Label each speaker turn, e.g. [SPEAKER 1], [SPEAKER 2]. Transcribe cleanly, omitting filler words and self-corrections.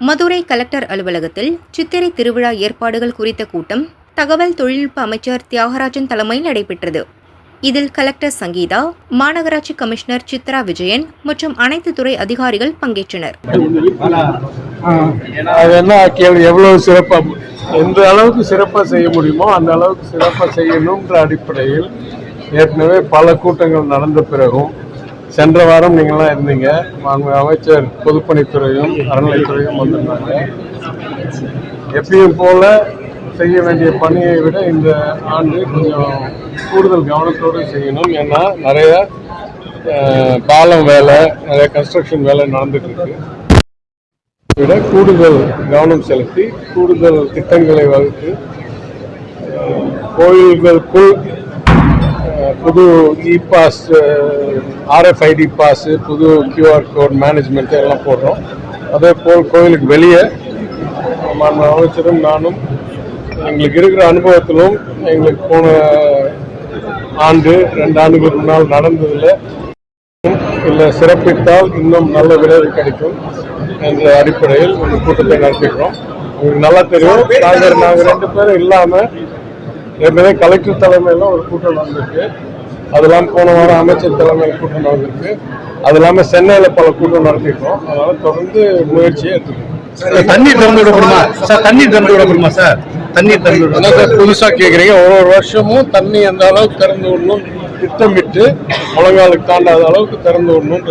[SPEAKER 1] Madurai collector அலுவலகத்தில் சித்திரை திருவிழா ஏற்பாடுகள் குறித்த கூட்டம் தகவல் தொழில்நுட்ப அமைச்சர் தியாகராஜன் தலைமையில் நடைபெற்றது. இதில் கலெக்டர் சங்கீதா, மாநகராட்சி கமிஷனர் சித்ரா விஜயன் மற்றும் அனைத்து துறை அதிகாரிகள் பங்கேற்றனர்.
[SPEAKER 2] எவ்வளவு சிறப்பா எந்த அளவுக்கு சிறப்பாக செய்ய முடியுமோ அந்த அளவுக்கு சிறப்பாக செய்யணும்ன்ற அடிப்படையில் ஏற்கனவே பல கூட்டங்கள் நடந்த பிறகும் சென்ற வாரம் நீங்களாம் இருந்தீங்க. அமைச்சர் பொதுப்பணித்துறையும் அறநிலைத்துறையும் வந்திருந்தாங்க. எப்பயும் போல செய்ய வேண்டிய பணியை விட இந்த ஆண்டு கொஞ்சம் கூடுதல் கவனத்தோடு செய்யணும். ஏன்னா நிறைய பாலம் வேலை, நிறைய கன்ஸ்ட்ரக்ஷன் வேலை நடந்துட்டு இருக்கு. விட கூடுதல் கவனம் செலுத்தி கூடுதல் திட்டங்களை வகுத்து கோயில்களுக்குள் புது இ-பாஸ், RFID பாஸ், புது QR கோட் மேனேஜ்மெண்ட் எல்லாம் போடுறோம். அதே போல் கோயிலுக்கு வெளியே அமைச்சரும் நானும் எங்களுக்கு இருக்கிற அனுபவத்திலும் எங்களுக்கு போன ஆண்டு 2 ஆண்டுகளுக்கு முன்னால் நடந்ததில் இல்லை சிறப்பித்தால் இன்னும் நல்ல விளைவு கிடைக்கும் என்ற அடிப்படையில் ஒரு கூட்டத்தை நடத்திக்கிறோம். உங்களுக்கு நல்லா தெரியும், நாங்கள் 2 பேரும் இல்லாமல் ஏற்கனவே கலெக்டர் தலைமையில் ஒரு கூட்டம் நடந்திருக்கு. அது இல்லாமல் போன வாரம் அமைச்சர் தலைமையில் கூட்டம் நடந்திருக்கு. அது இல்லாமல் சென்னையில் பல கூட்டம் நடத்திருக்கோம். அதனால தொடர்ந்து முயற்சியை எடுத்துக்கணும்.
[SPEAKER 3] தண்ணீர் திறந்து விடப்படுமா சார்? தண்ணீர் திறந்து விடப்படுமா சார்? தண்ணீர் திறந்து விட
[SPEAKER 2] சார் புதுசாக கேட்குறீங்க. ஒரு வருஷமும் தண்ணி அந்த அளவுக்கு திறந்து விடணும் திட்டமிட்டு முழங்காலுக்கு தாண்டாத அளவுக்கு திறந்து விடணும்.